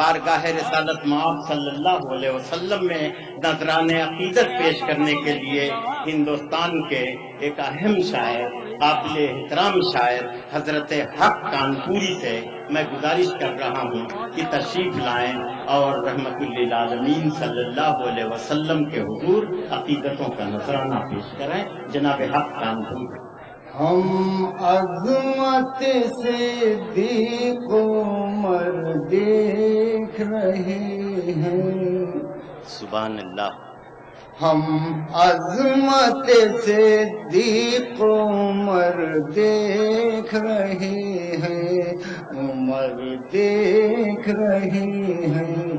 بارگاہ رسالت مآب صلی اللہ علیہ وسلم میں نذران عقیدت پیش کرنے کے لیے ہندوستان کے ایک اہم شاعر، قابل احترام شاعر حضرت حق کانپوری سے میں گزارش کر رہا ہوں کہ تشریف لائیں اور رحمت للعالمین صلی اللہ علیہ وسلم کے حضور عقیدتوں کا نذرانہ پیش کریں۔ جناب حق کانپوری۔ ہم عظمت صدیق عمر دیکھ رہے ہیں، سبحان اللہ۔ ہم عظمت صدیق عمر دیکھ رہے ہیں، عمر دیکھ رہے ہیں۔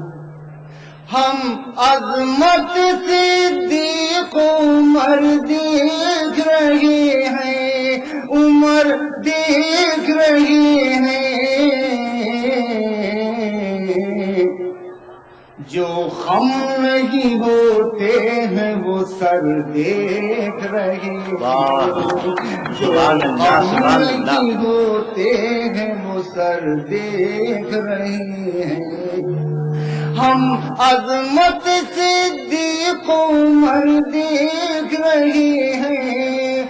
ہم عظمت صدیق عمر دیکھ رہے ہیں، عمر دیکھ رہے ہیں۔ جو خم نہیں ہوتے ہیں وہ سر دیکھ رہے ہیں، جو خم نہیں ہوتے ہیں وہ سر دیکھ رہے ہیں۔ ہم عظمت صدیق عمر دیکھ رہے ہیں،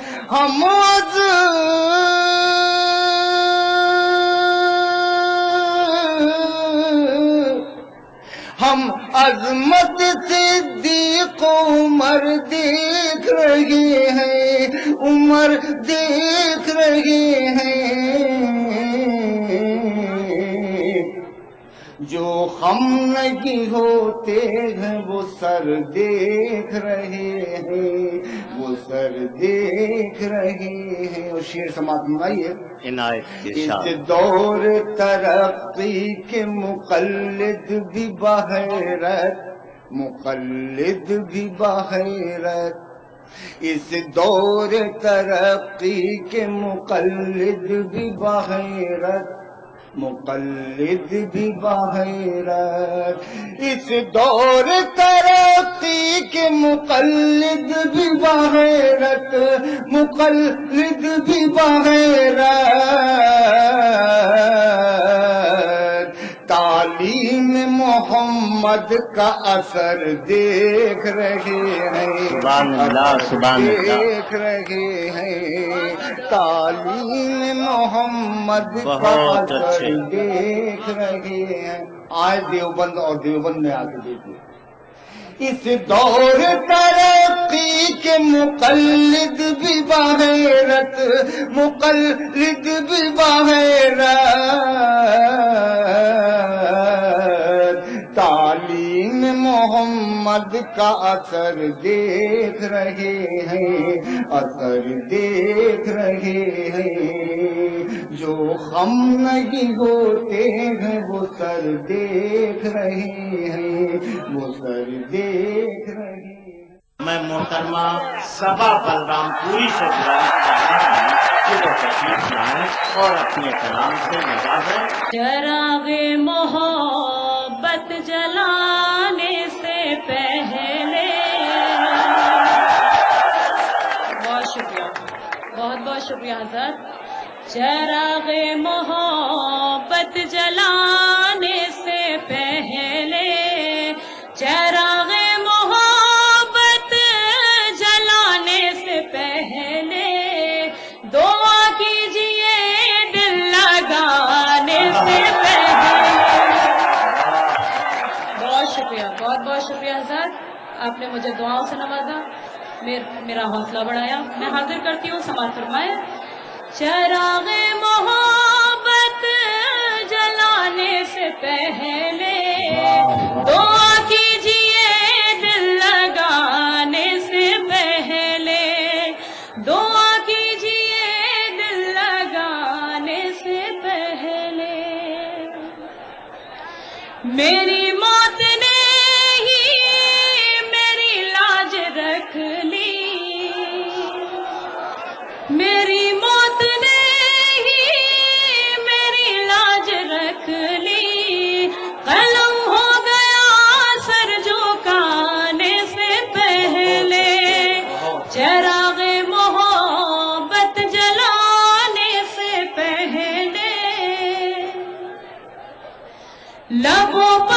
ہم عظمت صدیق عمر دیکھ رہے ہیں، عمر دیکھ رہے ہیں۔ جو خم نہیں ہوتے ہیں وہ سر دیکھ رہے ہیں، وہ سر دیکھ رہے ہیں۔ اور شعر سماعت فرمائیے۔ اس دور ترقی کے مقلد بھی بحیرت، مقلد بھی بحیرت۔ اس دور ترقی کے مقلد بھی بحیرت، مقلد بھی بحیرت۔ اس دور ترقی کے مقلد بھی بحیرت، مقلد بھی بحیرت۔ تعلیم محمد کا اثر دیکھ رہے ہیں، سبحان اللہ، سبحان اللہ۔ دیکھ رہے ہیں۔ تعلیم محمد کا اثر دیکھ رہے ہیں۔ آئے دیوبند اور دیوبند میں آ کے دیکھیے۔ اس دور ترقی کے مقلد بھی بحیرت، مقلد بھی بحیرت۔ تعلیم محمد کا اثر دیکھ رہے ہیں، اثر دیکھ رہے ہیں۔ جو خم نہیں ہوتے ہیں وہ سر دیکھ رہے ہیں، وہ سر دیکھ رہے ہیں۔ میں محترمہ صبا بلرام پوری سے گزارش کرتا ہوں کہ وہ تشریف لائیں اور اپنے کلام سے نوازیں۔ چراغ محبت جلانے سے پہلے، بہت شکریہ، بہت بہت شکریہ حضرت۔ چراغ محبت جلانے سے پہلے، چراغ محبت جلانے سے پہلے، دعا کیجئے دل لگانے سے پہلے۔ بہت شکریہ، بہت بہت شکریہ حضرت، آپ نے مجھے دعاؤں سے نوازا، میرا حوصلہ بڑھایا۔ میں حاضر کرتی ہوں، سماعت فرمائے۔ چراغ محبت جلانے سے پہلے، دعا کیجئے دل لگانے سے پہلے، دعا کیجئے دل لگانے سے پہلے۔ میری موت نے ہی میری لاج رکھ لی، میری موت نے ہی میری لاج رکھ لی۔ قلم ہو گیا سر جھکانے سے پہلے، چراغ محبت جلانے سے پہلے، لبوں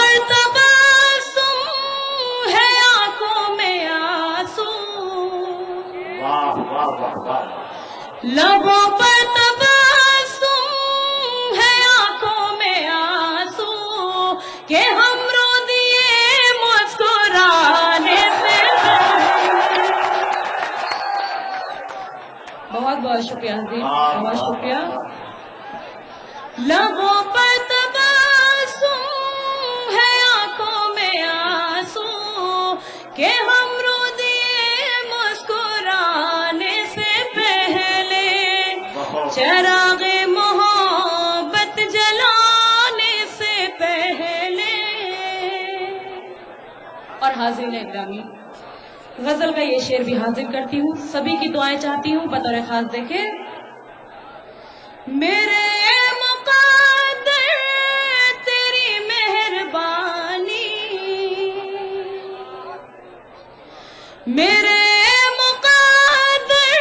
بہت شکریہ حضرت، بہت شکریہ. لبوں پر تبسم ہے، آنکھوں میں آنسو کہ ہم رو دیے مسکرانے سے پہلے، چراغ محبت جلانے سے پہلے. اور حاضرین اکرامی، غزل کا یہ شعر بھی حاضر کرتی ہوں، سبھی کی دعائیں چاہتی ہوں. بطور خاص دیکھیں، میرے مقدر تیری مہربانی، میرے مقدر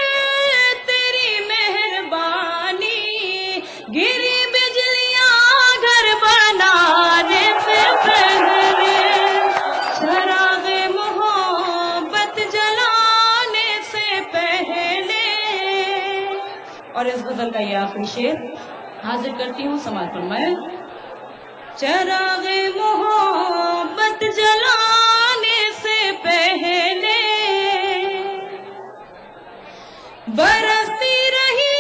تیری مہربانی، گری بجلیاں گھر بنانے سے پہلے، چراغ محبت جلانے سے پہلے. اور اس غزل کا یہ آخری شعر حاضر کرتی ہوں، سماعت فرمائیں. چراغ محبت جلانے سے پہلے برستی رہی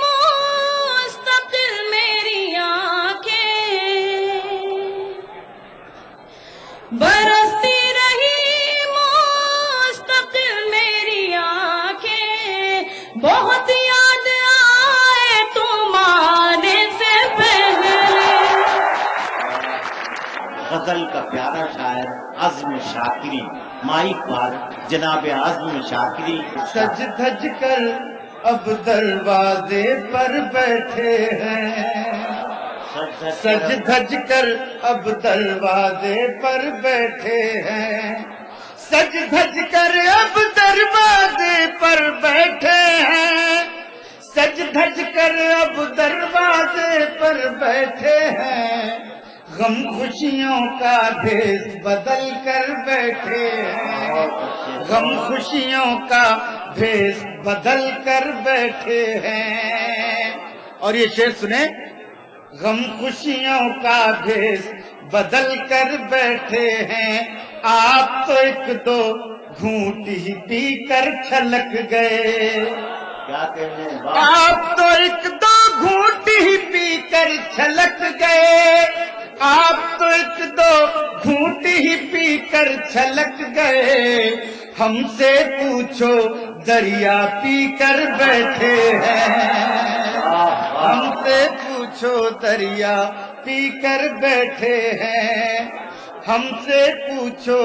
مستقل میری آنکھیں، برستی رہی مستقل میری آنکھیں، بہت یاد آئے تم آنے سے پہلے. غزل کا پیارا شاعر عزم شاکری، مائک پر جناب عزم شاکری. سج دھج کر اب دروازے پر بیٹھے ہیں، سج دھج کر اب دروازے پر بیٹھے ہیں، سج دھج کر اب دروازے پر بیٹھے ہیں، سج دھج کر اب دروازے پر بیٹھے ہیں، غم خوشیوں کا بھیس بدل کر بیٹھے ہیں، غم خوشیوں کا بھیس بدل کر بیٹھے ہیں. اور یہ شعر سنیں، غم خوشیوں کا بھیس بدل کر بیٹھے ہیں، آپ تو ایک دو گھونٹ ہی پی کر چھلک گئے، کیا کہنے آپ تو ایک دو گھونٹ ہی پی کر چھلک گئے، آپ تو ایک دو گھونٹ ہی پی کر چھلک گئے، ہم سے پوچھو دریا پی کر بیٹھے ہیں، ہم سے پوچھو دریا پی کر بیٹھے ہیں، ہم سے پوچھو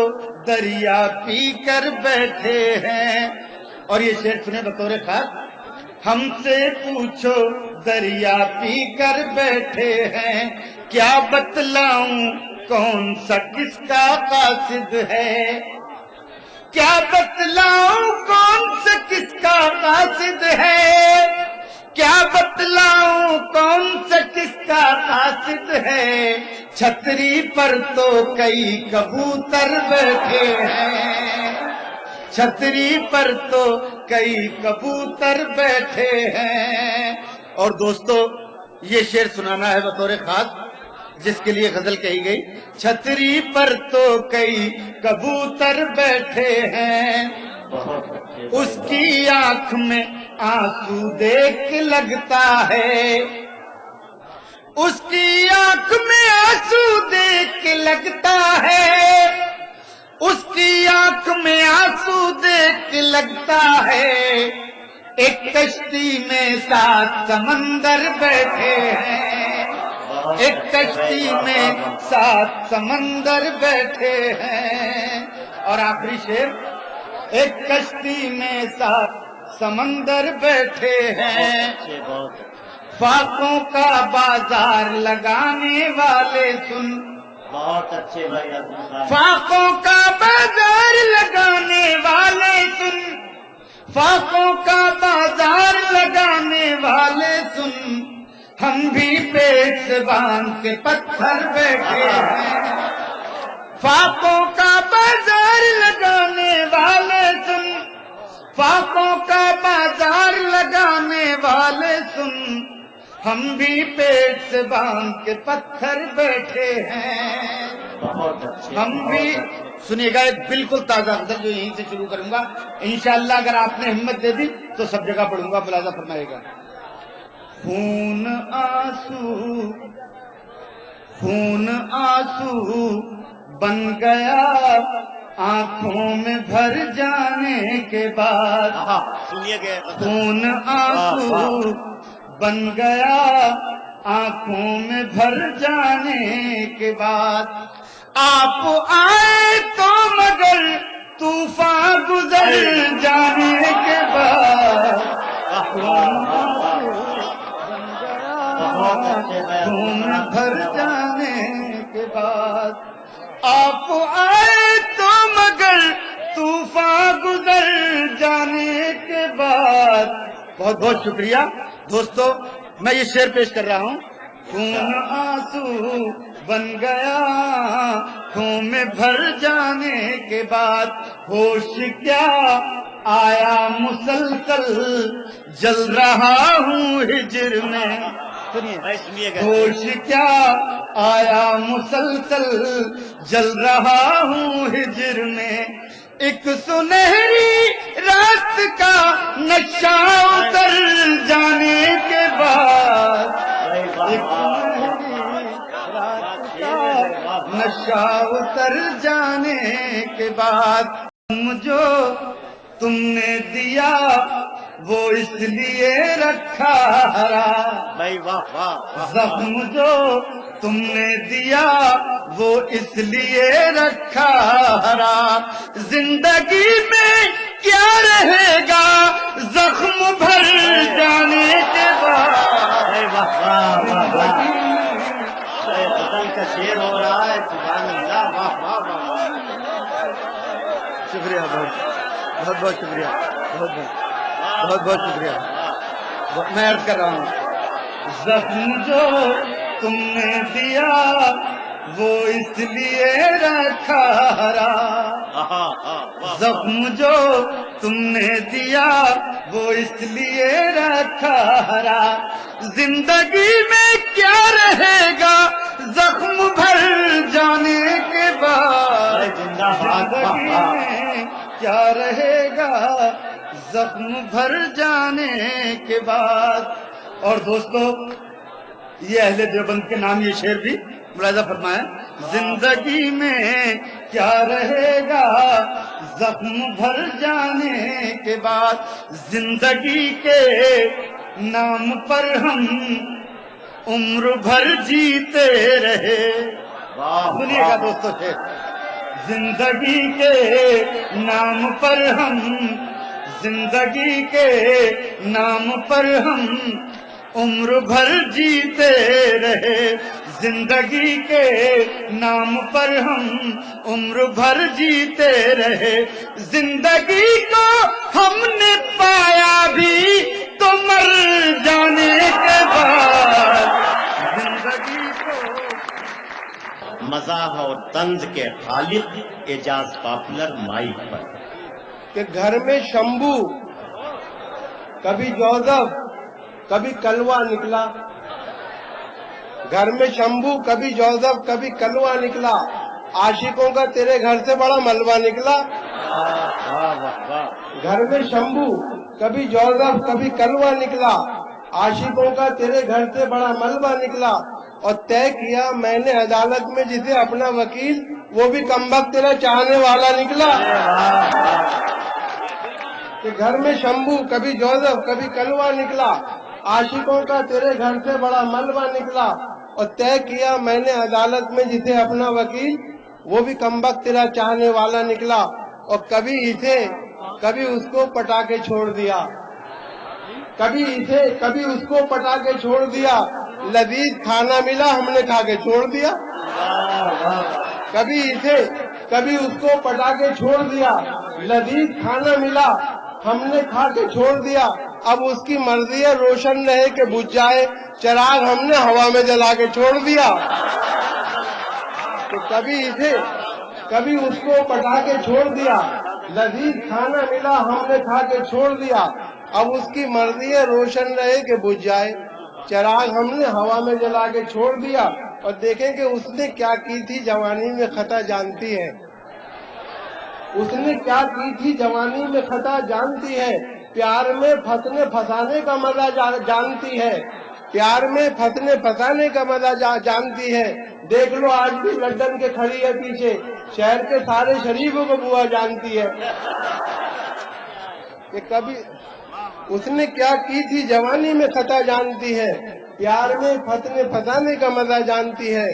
دریا پی کر بیٹھے ہیں. اور یہ شعر سنیں بطور خاص، ہم سے پوچھو دریا پی کر بیٹھے ہیں، کیا بتلاؤں کون سا کس کا قاصد ہے، کیا بتلاؤں کون سا کس کا قاصد ہے، کیا بتلاؤں کون سا کس کا قاصد ہے، چھتری پر تو کئی کبوتر بیٹھے ہیں، چھتری پر تو کئی کبوتر بیٹھے ہیں. اور دوستو، یہ شعر سنانا ہے بطور خاص جس کے لیے غزل کہی گئی، چھتری پر تو کئی کبوتر بیٹھے ہیں، اس کی آنکھ میں آنسو دیکھ لگتا ہے، اس کی آنکھ میں آنسو دیکھ لگتا ہے، اس کی آنکھ میں آنسو دیکھ لگتا ہے، ایک کشتی میں 7 سمندر بیٹھے ہیں، ایک کشتی میں 7 سمندر بیٹھے ہیں. اور آخری شعر، ایک کشتی میں 7 سمندر بیٹھے ہیں، فاقوں کا بازار لگانے والے سن، بہت اچھے بھائی عزم صاحب. فاقوں کا بازار لگانے والے سن، فاقوں کا بازار لگانے والے سن، ہم بھی پیٹ سے باندھ کے پتھر بیٹھے ہیں، فاقوں کا بازار لگانے والے سن، فاقوں کا بازار لگانے والے سن، ہم بھی پیٹ سے باندھ کے پتھر بیٹھے ہیں. بہت اچھے. ہم بھی سنیے گا ایک بالکل تازہ غزل جو یہیں سے شروع کروں گا انشاءاللہ. اگر آپ نے ہمت دے دی تو سب جگہ پڑھوں گا. ملاحظہ فرمائے گا. خون آنسو بن گیا آنکھوں میں بھر جانے کے بعد. سنیے گئے خون آنسو بن گیا آنکھوں میں بھر جانے کے بعد. آپ آئے تو مگر طوفان گزر جانے کے بعد. خون بھر جانے کے بعد. آپ آئے تو مگر طوفان گزر جانے کے بعد. بہت بہت شکریہ دوستو. میں یہ شعر پیش کر رہا ہوں. خون آنسو بن گیا آنکھوں میں بھر جانے کے بعد. ہوش کیا آیا مسلسل جل رہا ہوں ہجر میں. سنیے گئے. ہوش کیا آیا مسلسل جل رہا ہوں ہجر میں. ایک سنہری رات کا نقشہ اتر جانے کے بعد. ایک سنہری رات کا نقشہ اتر جانے کے بعد. جو تم نے دیا وہ اس لیے رکھا ہرا. بھائی واہ واہ. زخم جو تم نے دیا وہ اس لیے رکھا ہرا. زندگی میں کیا رہے گا زخم بھر جانے کے بعد. غزل کا شعر ہو رہا ہے. سبحان اللہ. واہ واہ واہ. شکریہ. بہت بہت شکریہ. بہت بہت شکریہ. میں عرض کر رہا ہوں. زخم جو تم نے دیا وہ اس لیے رکھا ہرا. زخم جو تم نے دیا وہ اس لیے رکھا ہرا. زندگی میں کیا رہے گا زخم بھر جانے کے بعد. زندگی میں کیا رہے گا زخم بھر جانے کے بعد. اور دوستو یہ اہل دیوبند کے نام یہ شعر بھی ملاحظہ فرمائیں. زندگی میں کیا رہے گا زخم بھر جانے کے بعد. زندگی کے نام پر ہم عمر بھر جیتے رہے. سنیے گا دوستو شعر. زندگی کے نام پر ہم زندگی کے نام پر ہم عمر بھر جیتے رہے. زندگی کے نام پر ہم عمر بھر جیتے رہے. زندگی کو ہم نے پایا بھی تو مر جانے کے بعد. زندگی کو مزاح اور طنز کے خالق اعجاز پاپولر مائک پر. کہ گھر میں شمبو کبھی جوزف کبھی کلوا نکلا. گھر میں شمبو کبھی جوزف کبھی کلوا نکلا. عاشقوں کا تیرے گھر سے بڑا ملبہ نکلا. گھر میں شمبو کبھی جوزف کبھی کلوا نکلا. عاشقوں کا تیرے گھر سے بڑا ملبہ نکلا. اور طے کیا میں نے عدالت میں جسے اپنا وکیل وہ بھی کمبخت تیرا چاہنے والا نکلا. کہ گھر میں شمبو کبھی جوزف کبھی کلوا نکلا. عاشقوں کا تیرے گھر سے بڑا ملبہ نکلا. اور طے کیا میں نے عدالت میں جسے اپنا وکیل وہ بھی کمبخت تیرا چاہنے والا نکلا. اور کبھی اسے کبھی اس کو پٹا کے چھوڑ دیا. کبھی اسے کبھی اس کو پٹا کے چھوڑ دیا. لذیذ کھانا ملا ہم نے کھا کے چھوڑ دیا. کبھی اسے کبھی اس کو پٹا کے چھوڑ دیا. لذیذ کھانا ملا ہم نے کھا کے چھوڑ دیا. اب اس کی مرضی ہے روشن رہے کہ بجھ جائے. چراغ ہم نے ہوا میں جلا کے چھوڑ دیا. تو کبھی اسے کبھی اس کو پٹا کے چھوڑ دیا. لذیذ کھانا ملا ہم نے کھا کے چھوڑ دیا. اب اس کی مرضی ہے روشن رہے کہ بجھ جائے. چراغ ہم نے ہوا میں جلا کے چھوڑ دیا. اور دیکھیں کہ اس نے کیا کی تھی جوانی میں خطا جانتی ہے، اس نے کیا کی تھی جوانی میں خطا جانتی ہے، پیار میں پھنسنے پھنسانے کا مزہ جانتی ہے، پیار میں پھنسنے پھنسانے کا مزہ جانتی ہے۔ دیکھ لو آج بھی لندن کے کھڑی ہے پیچھے، شہر کے سارے شریفوں کو بوا جانتی ہے کہ کبھی اس نے کیا کی تھی جوانی میں خطا جانتی ہے، پیار میں پھنسنے پھنسانے کا مزہ جانتی ہے،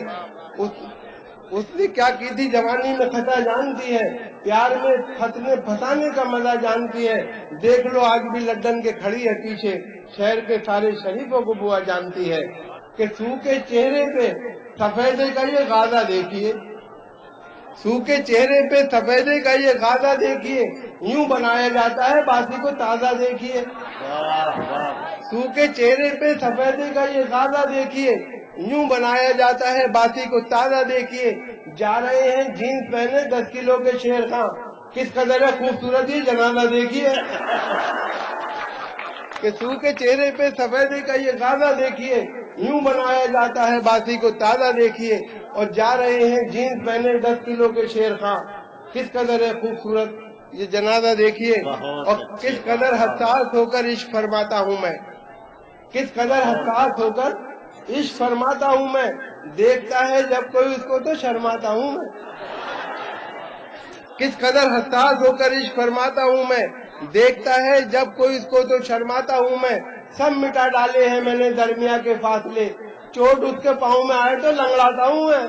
اس نے کیا کی تھی جوانی میں خطا جانتی ہے، پیار میں پھنسنے پھنسانے کا مزہ جانتی ہے۔ دیکھ لو آج بھی لندن کے کھڑی ہے پیچھے، شہر کے سارے شریفوں کو بوا جانتی ہے کہ سو کے چہرے پہ سفیدے کا یہ غازہ دیکھیے، سو کے چہرے پہ سفیدے کا یہ غازہ دیکھیے، یوں بنایا جاتا ہے باسی کو تازہ دیکھیے، سو کے چہرے پہ سفیدے کا یہ غازہ دیکھیے، یوں بنایا جاتا ہے باسی کو تازہ دیکھیے۔ جا رہے ہیں جینس پہنے 10 کلو کے شیر خاں، کس قدر ہے خوبصورت یہ جنازہ دیکھیے کہ سو کے چہرے پہ سفیدے کا یہ غازہ دیکھیے، یوں بنایا جاتا ہے باسی کو تازہ دیکھیے، اور جا رہے ہیں جینس پہنے 10 کلو کے شیر خاں، کس قدر ہے خوبصورت یہ جنازہ دیکھیے۔ اور کس قدر حساس ہو کر عشق فرماتا ہوں میں، کس قدر حساس ہو کر عشق فرماتا ہوں میں، دیکھتا ہے جب کوئی اس کو تو شرماتا ہوں میں، کس قدر حساس ہو کر عشق فرماتا ہوں میں، دیکھتا ہے جب کوئی اس کو تو شرماتا ہوں میں۔ سب مٹا ڈالے ہیں میں نے درمیاں کے فاصلے، چوٹ اس کے پاؤں میں آئے تو لنگڑاتا ہوں میں،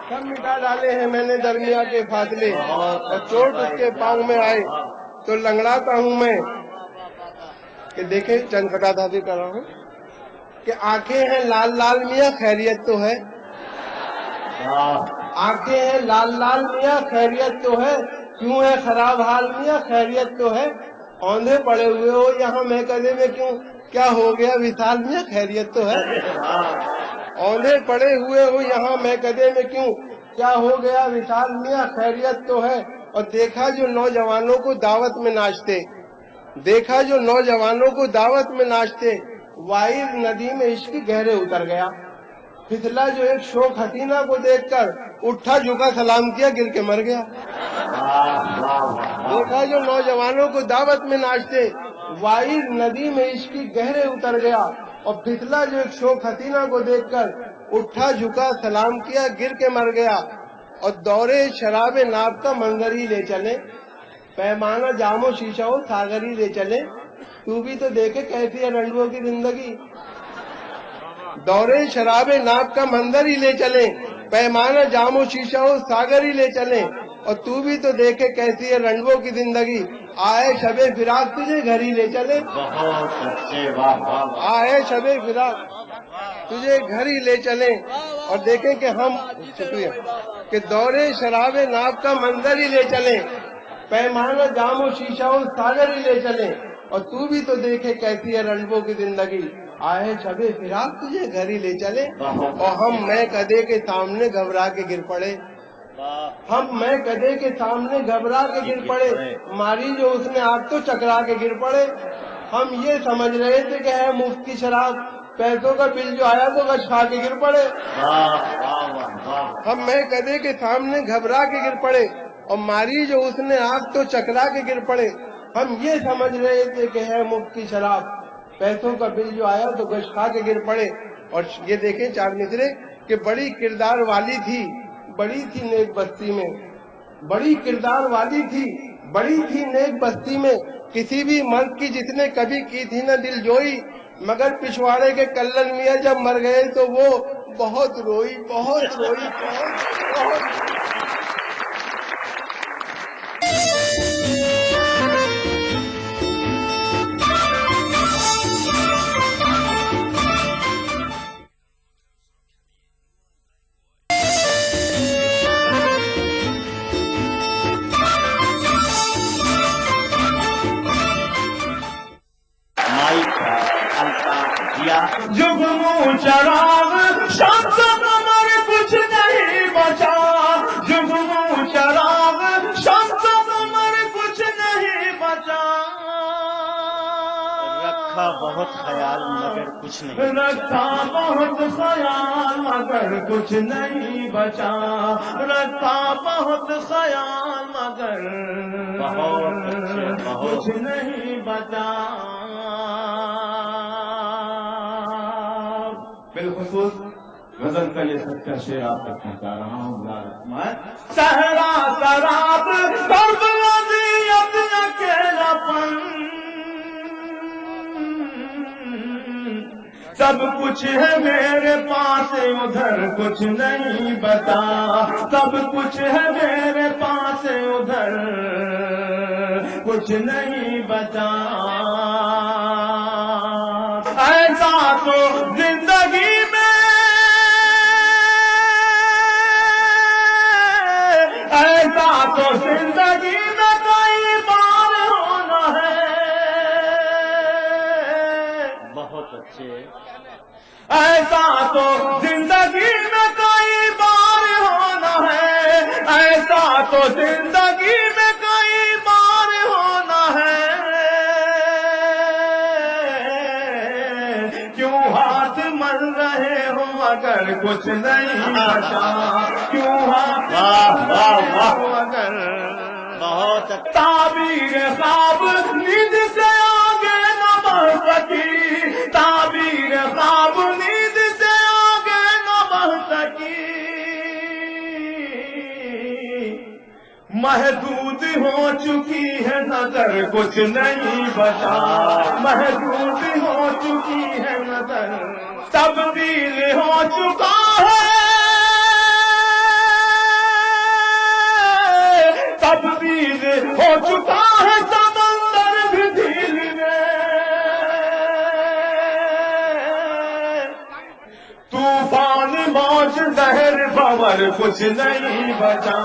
سب مٹا ڈالے ہیں میں نے درمیاں کے فاصلے، اور چوٹ اس کے پاؤں میں آئے تو لنگڑاتا ہوں میں۔ کہ دیکھیں چند خطا حاصل کر رہا ہوں کہ آنکھیں ہیں لال لال میاں خیریت تو ہے، آنکھیں ہیں لال لال میاں خیریت تو ہے، کیوں ہے خراب حال میاں خیریت تو ہے، اوندھے پڑے ہوئے ہو یہاں میں کدے میں کیوں، کیا ہو گیا وصال میاں خیریت تو ہے، اوندھے پڑے ہوئے ہو یہاں میں کدے میں کیوں، کیا ہو گیا وصال میاں خیریت تو ہے۔ اور دیکھا جو نوجوانوں کو دعوت میں ناچتے، دیکھا جو نوجوانوں کو دعوت میں ناچتے، وائر ندی میں عشق گہرے اتر گیا، پھسلا جو ایک شوق حسینہ کو دیکھ کر، اٹھا جھکا سلام کیا گر کے مر گیا۔ دیکھا جو نوجوانوں کو دعوت میں ناچتے، وائر ندی میں عشق گہرے اتر گیا، اور پھسلا جو ایک شوق حسینہ کو دیکھ کر، اٹھا جھکا سلام کیا گر کے مر گیا۔ اور دورے شراب ناب کا منظر ہی لے چلے، پیمانہ جام و شیشہ و ساغر ہی لے چلے، تو بھی تو دیکھے کیسی ہے رنڈووں کی زندگی۔ دورے شراب ناب کا منظر ہی لے چلے، پیمانہ جام و شیشہ و ساغر ہی لے چلے، اور تو بھی تو دیکھے کیسی ہے رنڈووں کی زندگی۔ آئے شب فراق تجھے گھر ہی لے چلے، آئے شب فراق تجھے گھر ہی لے چلیں، اور دیکھیں کہ ہم شکریہ کہ دورے شراب ناب کا منظر ہی لے چلیں، پیمانہ جام و شیشہ و ساغر ہی لے چلیں، اور تو بھی تو دیکھے کیسی ہے رنڈووں کی زندگی۔ آئے شب فراق تجھے گھر ہی لے چلے، اور ہم میں کدے کے سامنے گھبرا کے گر پڑے، ہم میں کدے کے سامنے گھبرا کے گر پڑے، ماری جو اس نے آگ تو چکرا کے گر پڑے۔ ہم یہ سمجھ رہے تھے کہ ہے مفت کی شراب، پیسوں کا بل جو آیا تو غش کھا کے گر پڑے۔ ہم میں کدے کے سامنے گھبرا کے گر پڑے، اور ماری جو اس نے آگ تو چکرا کے گر پڑے۔ ہم یہ سمجھ رہے تھے کہ ہے مفت کی شراب، پیسوں کا بل جو آیا تو غش کھا کے گر پڑے۔ اور یہ دیکھیں چار مصرے کہ بڑی کردار والی تھی، بڑی تھی نیک بستی میں، بڑی کردار والی تھی، بڑی تھی نیک بستی میں، کسی بھی مرد کی جس نے کبھی کی تھی نہ دل جوئی، مگر پچھواڑے کے کلن میاں جب مر گئے تو وہ بہت روئی، بہت روئی، بہت جگنو چراغ شمس قمر کچھ نہیں بچا، جگنو چراغ شمس قمر کچھ نہیں بچا، رکھا بہت خیال مگر کچھ نہیں رکھا بہت خیال مگر کچھ نہیں بچا، رکھا بہت خیال مگر بہت اچھے، بہت کچھ نہیں بچا۔ بالخصوص غزل کا یہ سچا شعر آپ تک پہنچا رہا ہوں۔ صحرا سراب درد اذیت اکیلاپن، سب کچھ ہے میرے پاس ادھر کچھ نہیں بتا، سب کچھ ہے میرے پاس ادھر کچھ نہیں بچا۔ ایسا تو زندگی میں، ایسا تو زندگی میں کئی بار ہونا ہے، بہت اچھے، ایسا تو زندگی میں کئی بار ہونا ہے، ایسا تو زندگی میں کئی بار ہونا ہے۔ کیوں ہاتھ مر رہے ہو اگر کچھ نہیں بچا، کیوں ہاتھ مر رہے ہو اگر بہت اچھے، تعبیر خواب نیند سے آگے نہ بڑھ سکی، تعبیر خواب نیند سے آگے نہ بڑھ سکی، محدود ہو چکی ہے نظر کچھ نہیں بچا، محدود ہو چکی ہے نظر، تبدیل ہو چکا ہے، تبدیل ہو چکا ہے سمندر بھی دل میں، طوفان موج زہر بور کچھ نہیں بچا،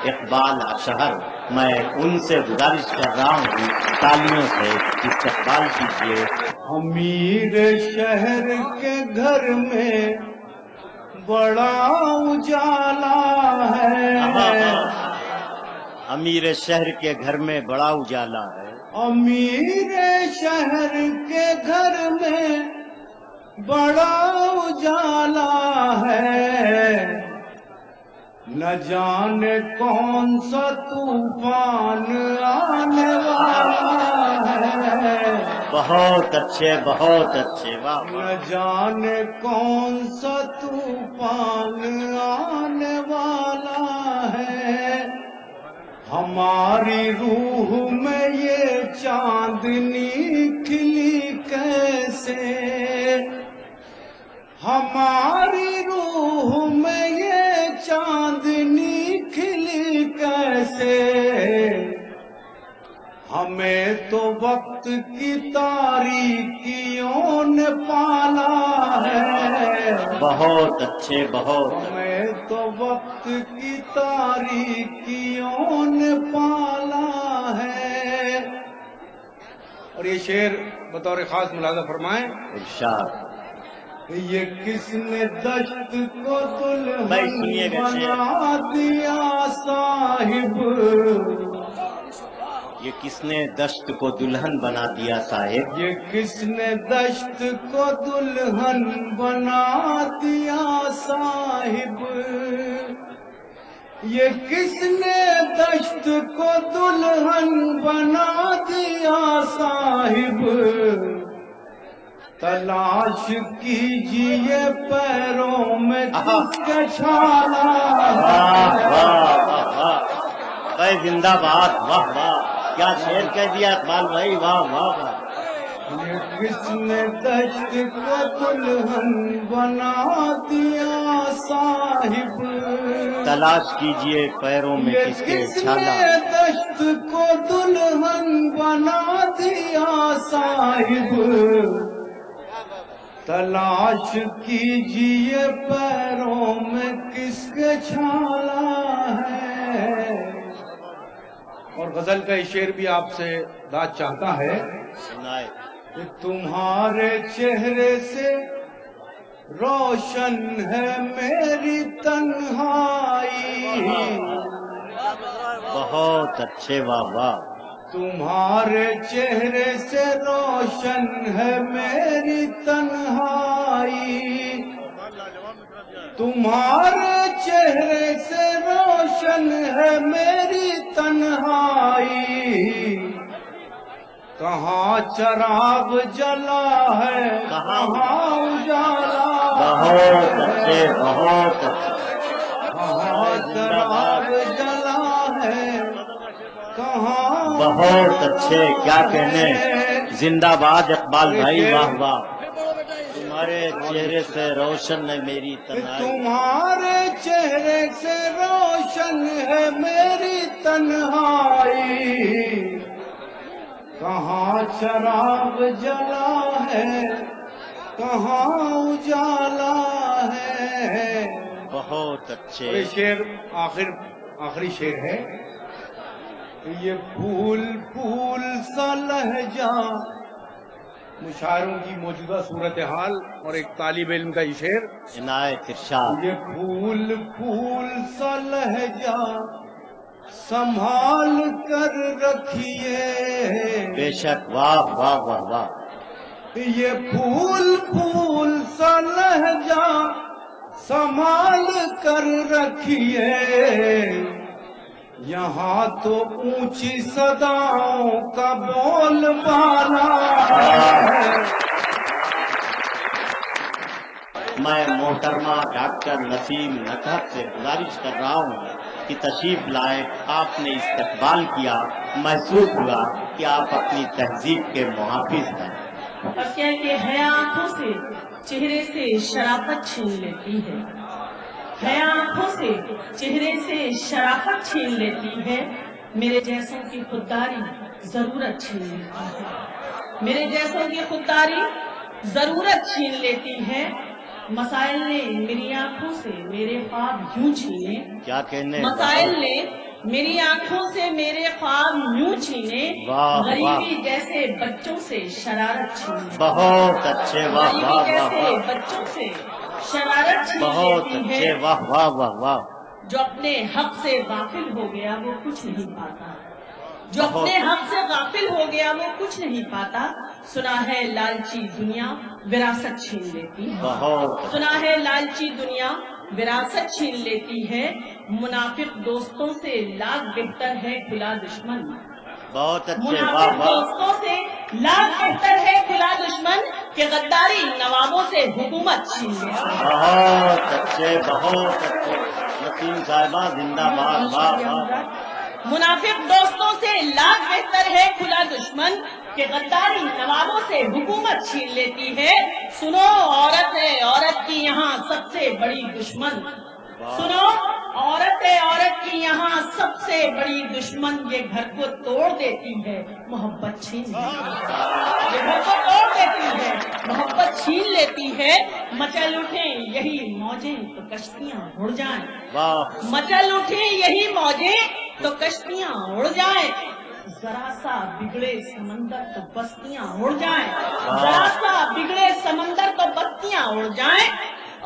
اقبال اشہر، میں ان سے گزارش کر رہا ہوں تالیوں سے استقبال کیجیے۔ امیر شہر کے گھر میں بڑا اجالا ہے، امیر شہر کے گھر میں بڑا اجالا ہے، امیر شہر کے گھر میں بڑا اجالا ہے، نہ جانے کون سا طوفان آنے والا ہے، بہت اچھے، بہت اچھے، واہ نہ واہ، جانے کون سا طوفان آنے والا ہے، ہماری روح میں یہ چاندنی کھلی کیسے، ہماری روح میں یہ چاندنی کھلی کیسے، ہمیں تو وقت کی تاریکیوں نے پالا ہے، بہت اچھے، بہت اچھے، ہمیں تو وقت کی تاریکیوں نے پالا ہے۔ اور یہ شعر بطور خاص ملاحظہ فرمائیں، ارشاد، یہ کس نے دشت کو بھائی سنیے دلہن گا شعر، بنا دیا صاحب، یہ کس نے دشت کو دلہن بنا دیا صاحب، یہ کس نے دشت کو دلہن بنا دیا صاحب، یہ کس نے دشت کو دلہن بنا دیا صاحب، تلاش کیجئے پیروں میں کس کے چھالا واہ ہے، واہ واہ واہ، بھائی زندہ باد، واہ واہ، کیا شعر کہہ دیا اقبال بھائی، واہ واہ واہ، یہ کس نے دشت کو دلہن بنا دیا صاحب، تلاش کیجئے پیروں میں یہ کس کے کس چھالا، نے دشت کو دلہن بنا دیا صاحب، تلاش کیجئے پیروں میں کس کے چھالا ہے۔ اور غزل کا یہ شعر بھی آپ سے بات چاہتا ہے سنائے، کہ تمہارے چہرے سے روشن ہے میری تنہائی، بہت اچھے، واہ واہ، تمہارے چہرے سے روشن ہے میری تنہائی، تمہارے چہرے سے روشن ہے میری تنہائی، کہاں چراغ جلا ہے کہاں اجالا بہت اچھے، بہت کہاں چراغ جلا ہے کہاں بہت اچھے، کیا کہنے، زندہ باد اقبال بھائی، واہ واہ، تمہارے چہرے سے روشن ہے میری تنہائی، تمہارے چہرے سے روشن ہے میری تنہائی، کہاں چراغ جلا ہے کہاں اجالا ہے۔ بہت اچھے، یہ شعر آخری شعر ہے، یہ پھول پھول سا لہجہ، مشاعروں کی موجودہ صورتحال اور ایک طالب علم کا یہ شعر، عنایت ارشاد، یہ پھول پھول سا لہجہ سنبھال کر رکھیے، بے شک، واہ واہ واہ واہ، یہ پھول پھول سا لہجہ سنبھال کر رکھیے، یہاں تو اونچی صداؤں کا بول بالا ہے۔ میں محترمہ ڈاکٹر نسیم نکہت سے گزارش کر رہا ہوں کہ تشریف لائیں، آپ نے استقبال کیا، محسوس ہوا کہ آپ اپنی تہذیب کے محافظ ہیں۔ اور کیا کہ حیا آنکھوں سے چہرے سے شرافت چھین لیتی ہے، حیا آنکھوں سے چہرے سے شرافت چھین لیتی ہے، میرے جیسوں کی خودداری ضرورت چھین لیتی ہے، میرے جیسوں کی خودداری ضرورت چھین لیتی ہے، مسائل نے میری آنکھوں سے میرے خواب یوں چھینے، کیا کہنے، مسائل نے میری آنکھوں سے میرے خواب یوں چھینے، واہ، غریبی جیسے بچوں سے شرارت چھینے، بہت اچھے، واہ غریبی واہ واہ جیسے واہ، بچوں سے شرارت چھین بہت لیتی اچھے، ہے، واہ واہ واہ واہ، جو اپنے حق سے غافل ہو گیا وہ کچھ نہیں پاتا، جو بہت اپنے حق سے غافل ہو گیا وہ کچھ نہیں پاتا، سنا ہے لالچی دنیا وراثت چھین لیتی ہے، بہت سنا ہے لالچی دنیا وراثت چھین لیتی ہے، منافق دوستوں سے لاکھ بہتر ہے کھلا دشمن، بہت اچھے، واہ منافق واہ، دوستوں سے لاکھ بہتر ہے کھلا دشمن، کہ غداری نوابوں سے حکومت چھین لیتی ہے۔ بہت اچھے، بہت اچھے، نسیم صاحبہ زندہ باد، واہ واہ، منافق دوستوں سے لاکھ بہتر ہے کھلا دشمن، کہ غداری نوابوں سے حکومت چھین لیتی ہے، سنو عورت ہے عورت کی یہاں سب سے بڑی دشمن، سنو عورت ہے عورت کی یہاں سب سے بڑی دشمن، یہ گھر کو توڑ دیتی ہے محبت چھین لیتی ہے، یہ گھر کو توڑ دیتی ہے محبت چھین لیتی ہے، مچل اٹھیں یہی موجیں تو کشتیاں اڑ جائیں، واہ، مچل اٹھیں یہی موجیں تو کشتیاں اڑ جائیں، ذرا سا بگڑے سمندر تو بستیاں اڑ جائیں، ذرا سا بگڑے سمندر تو بستیاں اڑ جائیں،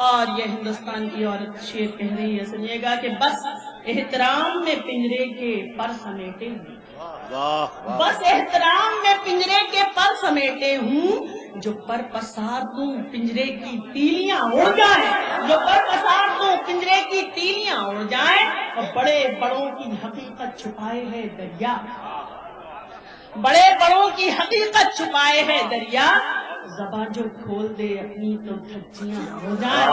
اور یہ ہندوستان کی عورت شعر کہہ رہی ہے، سنیے گا کہ بس احترام میں پنجرے کے پر سمیٹے ہوں، واہ، بس احترام میں پنجرے کے پر سمیٹے ہوں، جو پر پسار دوں پنجرے کی تیلیاں اڑ جائیں، جو پر پسار دوں پنجرے کی تیلیاں اڑ جائیں، اور بڑے بڑوں کی حقیقت چھپائے ہے دریا، بڑے بڑوں کی حقیقت چھپائے ہے دریا، زبان جو کھول دے اپنی تو دھجیاں اڑ جائیں،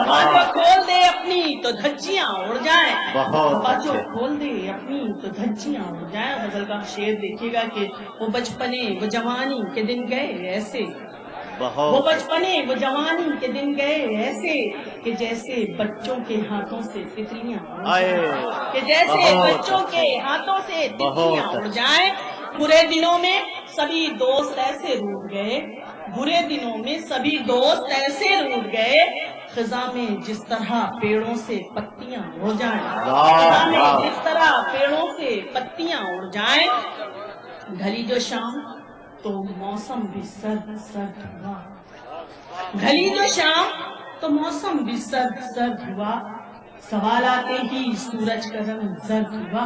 زبان جو کھول دے اپنی تو دھجیاں اڑ جائیں، زبان جو کھول دے اپنی تو دھجیاں اڑ جائیں۔ غزل کا شعر دیکھیے گا کہ وہ بچپنے وہ جوانی کے دن گئے ایسے، وہ بچپنے وہ جوانی کے دن گئے ایسے، کہ جیسے بچوں کے ہاتھوں سے تتلیاں اڑ جائیں، کہ جیسے بچوں کے ہاتھوں سے تتلیاں اڑ جائیں، برے دنوں میں سبھی دوست ایسے روٹ گئے، برے دنوں میں سبھی دوست ایسے روٹ گئے، خزاں میں جس طرح پیڑوں سے پتیاں اڑ جائیں، خزاں میں جس طرح پیڑوں سے پتیاں اڑ جائیں، ڈھلی جو شام تو موسم بھی سرد سرد ہوا، ڈھلی جو شام تو موسم بھی سرد سرد ہوا، سوال آتے ہی سورج کا رنگ زرد ہوا،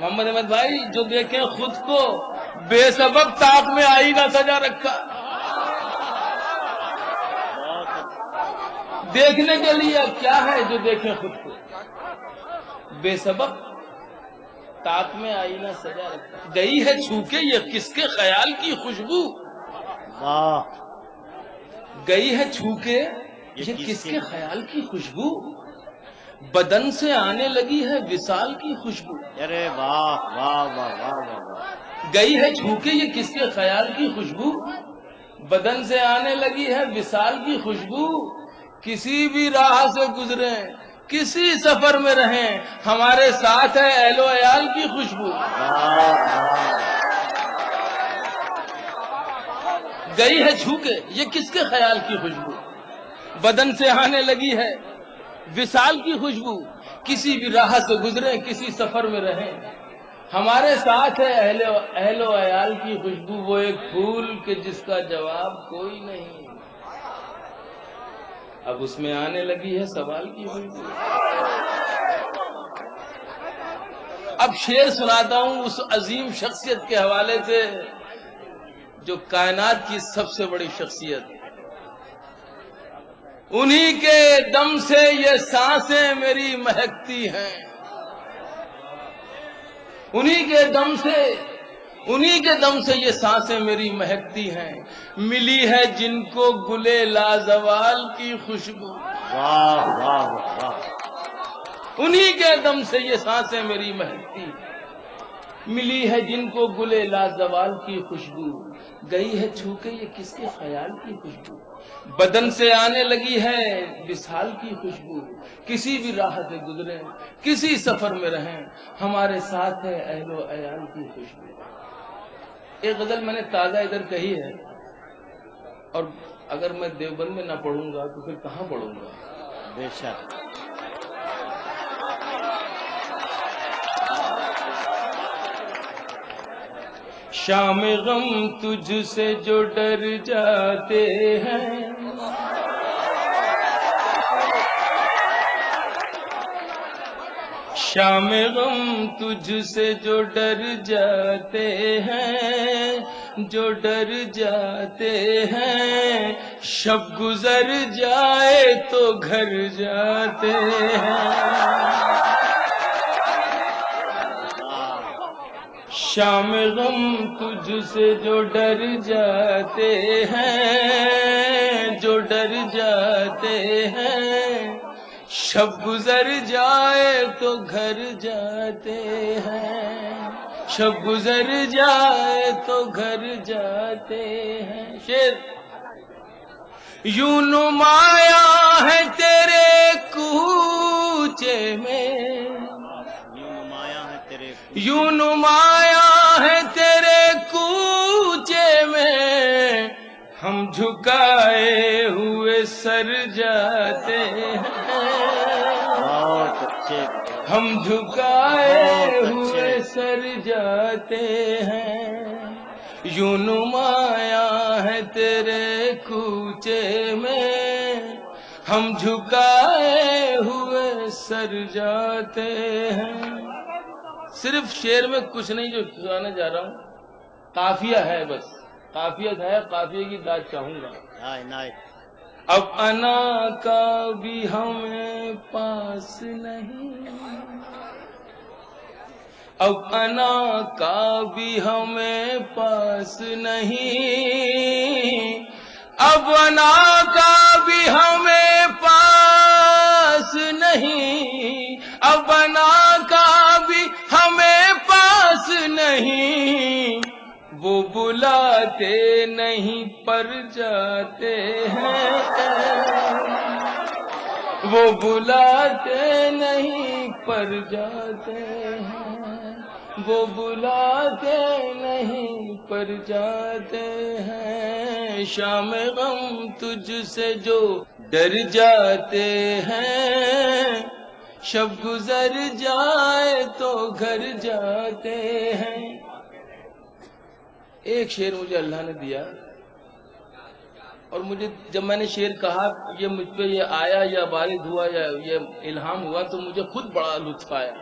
محمد احمد بھائی جو دیکھیں خود کو بے سبب طاق میں آئینہ سجا رکھا، دیکھنے کے لیے اب کیا ہے جو دیکھیں خود کو بے سبب طاق میں آئینہ سجا رکھا، گئی ہے چھو کے یہ کس کے خیال کی خوشبو، واہ گئی ہے چھو کے یہ کس کے خیال کی خوشبو، بدن سے آنے لگی ہے وصال کی خوشبو، ارے واہ واہ واہ واہ واہ واہ، گئی ہے چھو کے یہ کس کے خیال کی خوشبو، بدن سے آنے لگی ہے وصال کی خوشبو، کسی بھی راہ سے گزریں کسی سفر میں رہیں ہمارے ساتھ ہے اہل و عیال کی خوشبو، گئی ہے چھو کے یہ کس کے خیال کی خوشبو، بدن سے آنے لگی ہے وصال کی خوشبو، کسی بھی راہ سے گزریں کسی سفر میں رہیں ہمارے ساتھ ہے اہل و عیال کی خوشبو، وہ ایک پھول کہ جس کا جواب کوئی نہیں، اب اس میں آنے لگی ہے سوال کی خوشبو۔ اب شعر سناتا ہوں اس عظیم شخصیت کے حوالے سے جو کائنات کی سب سے بڑی شخصیت، انہی کے دم سے یہ سانسیں میری مہکتی ہیں، انہی کے دم سے یہ سانسیں میری مہکتی ہیں، ملی ہے جن کو گلے لازوال کی خوشبو، واہ واہ واہ، انہی کے دم سے یہ سانسیں میری مہکتی ہیں، ملی ہے جن کو گلے لازوال کی خوشبو، گئی ہے چھو کے یہ کس کے خیال کی خوشبو، بدن سے آنے لگی ہے وصال کی خوشبو، کسی بھی راہ سے گزریں کسی سفر میں رہیں ہمارے ساتھ ہے اہل و عیال کی خوشبو۔ ایک غزل میں نے تازہ ادھر کہی ہے، اور اگر میں دیوبند میں نہ پڑھوں گا تو پھر کہاں پڑھوں گا؟ بے شک، شام غم تجھ سے جو ڈر جاتے ہیں، شام غم تجھ سے جو ڈر جاتے ہیں، جو ڈر جاتے ہیں، شب گزر جائے تو گھر جاتے ہیں، شام غم تجھ سے جو ڈر جاتے ہیں، جو ڈر جاتے ہیں، شب گزر جائے تو گھر جاتے ہیں، شب گزر جائے تو گھر جاتے ہیں۔ شعر، یوں نمایاں ہے تیرے کوچے میں، یوں نمایاں ہے تیرے کوچے میں، ہم جھکائے ہوئے سر جاتے ہیں، ہم جھکائے ہوئے سر جاتے ہیں، یوں نمایاں ہے تیرے کوچے میں، ہم جھکائے ہوئے سر جاتے ہیں۔ صرف شعر میں کچھ نہیں جو سنانے جا رہا ہوں، قافیہ ہے، بس قافیہ ہے، قافیہ کی داد چاہوں گا۔ اب انا کا بھی ہمیں پاس نہیں، اب انا کا بھی ہمیں پاس نہیں، اب انا کا بھی ہمیں پاس نہیں، اب انا کا بھی ہمیں پاس نہیں، وہ بلاتے نہیں پر جاتے ہیں، وہ بلاتے نہیں پر جاتے ہیں، وہ بلاتے نہیں پر جاتے ہیں، شام غم تجھ سے جو ڈر جاتے ہیں، شب گزر جائے تو گھر جاتے ہیں۔ ایک شعر مجھے اللہ نے دیا، اور مجھے جب میں نے شعر کہا یہ مجھ پہ یہ آیا یا وارد ہوا یا یہ الہام ہوا تو مجھے خود بڑا لطف آیا۔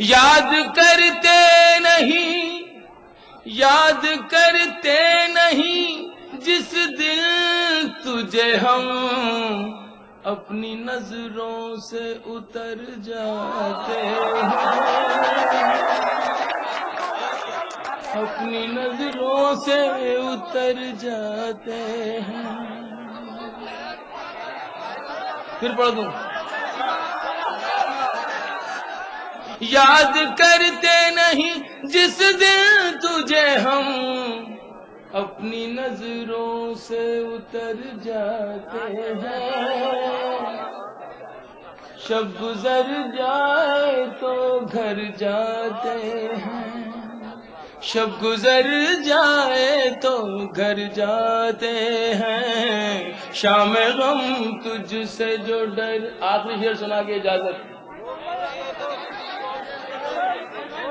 یاد کرتے نہیں جس دن تجھے ہم اپنی نظروں سے اتر جاتے ہیں، اپنی نظروں سے اتر جاتے ہیں۔ پھر پڑھ دوں، یاد کرتے نہیں جس دن تجھے ہم اپنی نظروں سے اتر جاتے ہیں، شب گزر جائے تو گھر جاتے ہیں، شب گزر جائے تو گھر جاتے ہیں، شام غم تجھ سے جو ڈر۔ آخری شعر سنا کے اجازت،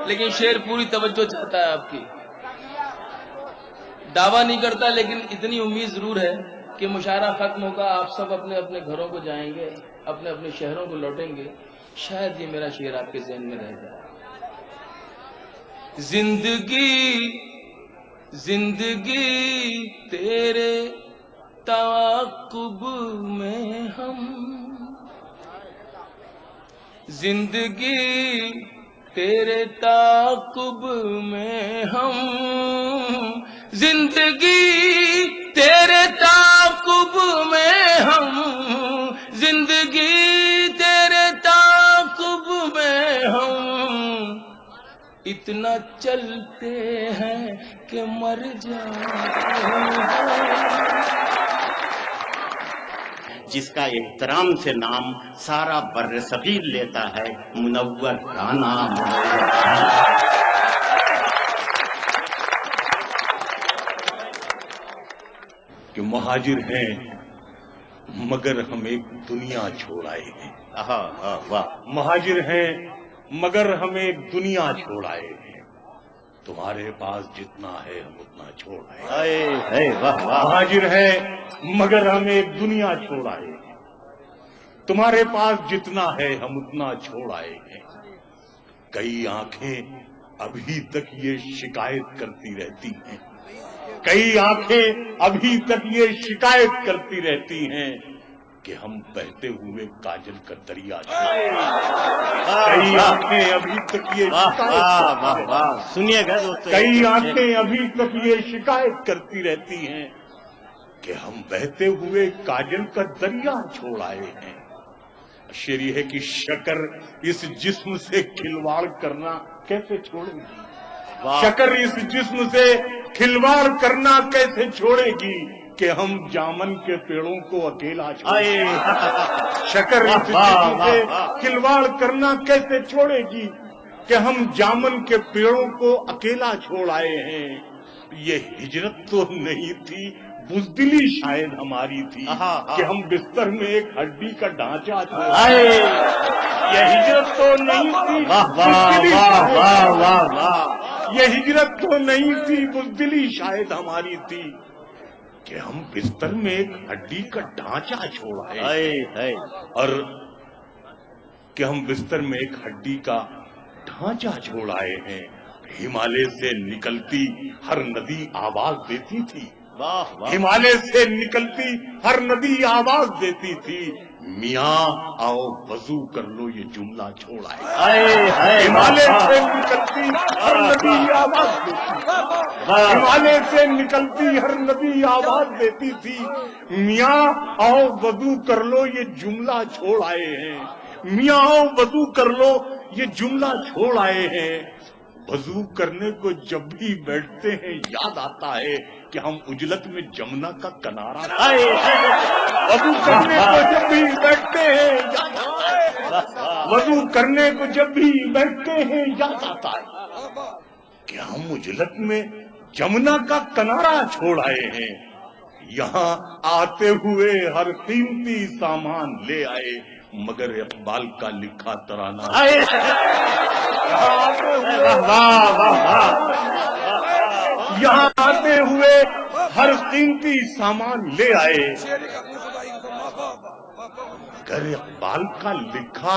لیکن شعر پوری توجہ چاہتا ہے آپ کی، دعویٰ نہیں کرتا، لیکن اتنی امید ضرور ہے کہ مشاعرہ ختم ہوگا، آپ سب اپنے اپنے گھروں کو جائیں گے، اپنے اپنے شہروں کو لوٹیں گے، شاید یہ میرا شعر آپ کے ذہن میں رہ جائے۔ زندگی تیرے تعاقب میں ہم، زندگی تیرے تعاقب میں ہم، زندگی تیرے تعاقب میں ہم، زندگی تیرے تعاقب میں ہم، اتنا چلتے ہیں کہ مر جاتے ہیں۔ جس کا احترام سے نام سارا بر صغیر لیتا ہے، منور کا نام۔ کہ مہاجر ہیں مگر ہم ایک دنیا چھوڑ آئے ہیں، واہ، مہاجر ہیں مگر ہم ایک دنیا چھوڑ آئے ہیں، تمہارے پاس جتنا ہے ہم اتنا چھوڑ آئے ہیں۔ واہ واہ، مہاجر ہیں مگر ہم ایک دنیا چھوڑ آئے ہیں، تمہارے پاس جتنا ہے ہم اتنا چھوڑ آئے ہیں۔ کئی آنکھیں ابھی تک یہ شکایت کرتی رہتی ہیں، کئی آنکھیں ابھی تک یہ شکایت کرتی رہتی ہیں کہ ہم بہتے ہوئے کاجل کا دریا چھوڑ، کئی آنکھیں ابھی تک یہ سنیے گا دوستو، کئی آنکھیں ابھی تک یہ شکایت کرتی رہتی ہیں کہ ہم بہتے ہوئے کاجل کا دریا چھوڑ آئے ہیں۔ شعر یہ ہے کہ شکر اس جسم سے کھلواڑ کرنا کیسے چھوڑے گی، شکر اس جسم سے کھلواڑ کرنا کیسے چھوڑے گی کہ ہم جامن کے پیڑوں کو اکیلا چھوڑے گی، شکر اس جسم سے کھلواڑ کرنا کیسے چھوڑے گی کہ ہم جامن کے پیڑوں کو اکیلا چھوڑ آئے ہیں۔ یہ ہجرت تو نہیں تھی، بزدلی شاید ہماری تھی کہ ہم بستر میں ایک ہڈی کا ڈھانچہ چھوڑ آئے۔ یہ ہجرت تو نہیں تھی، یہ ہجرت تو نہیں تھی، بزدلی شاید ہماری تھی کہ ہم بستر میں ایک ہڈی کا ڈھانچہ چھوڑ آئے، اور کہ ہم بستر میں ایک ہڈی کا ڈھانچہ چھوڑ آئے ہیں۔ ہمالیہ سے نکلتی ہر ندی آواز دیتی تھی، ہمالیہ سے نکلتی ہر ندی آواز دیتی تھی، میاں آؤ وضو کر لو یہ جملہ چھوڑ آئے۔ ہمالیہ سے نکلتی ہر ندی آواز دیتی تھی، ہمالیہ سے نکلتی ہر ندی آواز دیتی تھی، میاں آؤ وضو کر لو یہ جملہ چھوڑ آئے ہیں، میاں آؤ وضو کر لو یہ جملہ چھوڑ آئے ہیں۔ وضو کرنے کو جب بھی بیٹھتے ہیں یاد آتا ہے کہ ہم اجلت میں جمنا کا کنارہ، وضو کرنے کو جب بھی بیٹھتے ہیں وضو کرنے کو جب بھی بیٹھتے ہیں یاد آتا ہے کہ ہم اجلت میں جمنا کا کنارہ چھوڑ آئے ہیں۔ یہاں آتے ہوئے ہر قیمتی سامان لے آئے مگر اقبال کا لکھا ترانہ، یہاں آتے ہوئے ہر قیمتی سامان لے آئے مگر اقبال کا لکھا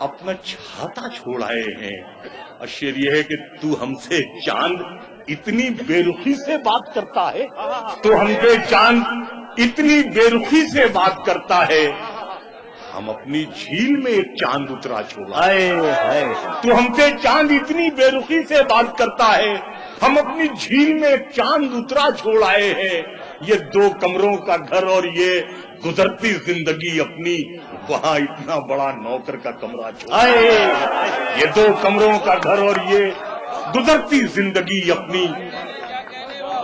اپنا چھاتا چھوڑ آئے ہیں. اور شعر یہ ہے کہ تو ہم سے چاند اتنی بے رخی سے بات کرتا ہے, تو ہم سے چاند اتنی بے رخی سے بات کرتا ہے, ہم اپنی جھیل میں ایک چاند اترا چھوڑا ہے. تو ہم سے چاند اتنی بے رخی سے بات کرتا ہے, ہم اپنی جھیل میں ایک چاند اترا چھوڑ آئے ہیں. یہ 2 کمروں کا گھر اور یہ گزرتی زندگی اپنی, وہاں اتنا بڑا نوکر کا کمرہ چھوڑا ہے. یہ 2 کمروں کا گھر اور یہ گزرتی زندگی اپنی,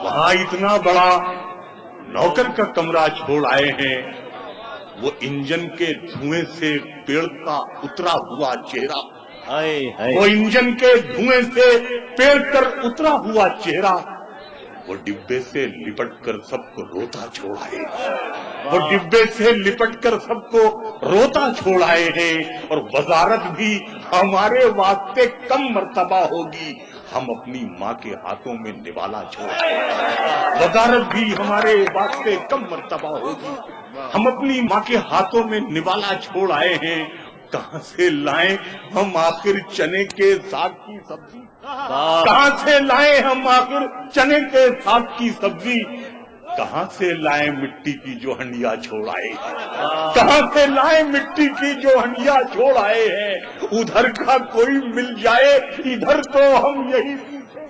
وہاں اتنا بڑا نوکر کا کمرہ چھوڑ آئے ہیں. وہ انجن کے دھوئیں سے پیڑ کا اترا ہوا چہرہ, وہ انجن کے دھوئیں سے پیڑ کر اترا ہوا چہرہ, وہ ڈبے سے لپٹ کر سب کو روتا چھوڑ آئے, وہ ڈبے سے لپٹ کر سب کو روتا چھوڑ آئے ہیں. اور وزارت بھی ہمارے واسطے کم مرتبہ ہوگی, ہم اپنی ماں کے ہاتھوں میں نوالا چھوڑ آئے ہیں. وزارت بھی ہمارے واسطے کم مرتبہ ہوگی, ہم اپنی ماں کے ہاتھوں میں نوالا چھوڑ آئے ہیں. کہاں سے لائیں ہم آخر چنے کے ساگ کی سبزی, کہاں سے لائیں ہم آخر چنے کے ساگ کی سبزی, کہاں سے لائیں مٹی کی جو ہنڈیا چھوڑ آئے ہیں, کہاں سے لائیں مٹی کی جو ہنڈیا چھوڑ آئے ہیں. ادھر کا کوئی مل جائے ادھر تو ہم یہی پوچھیں,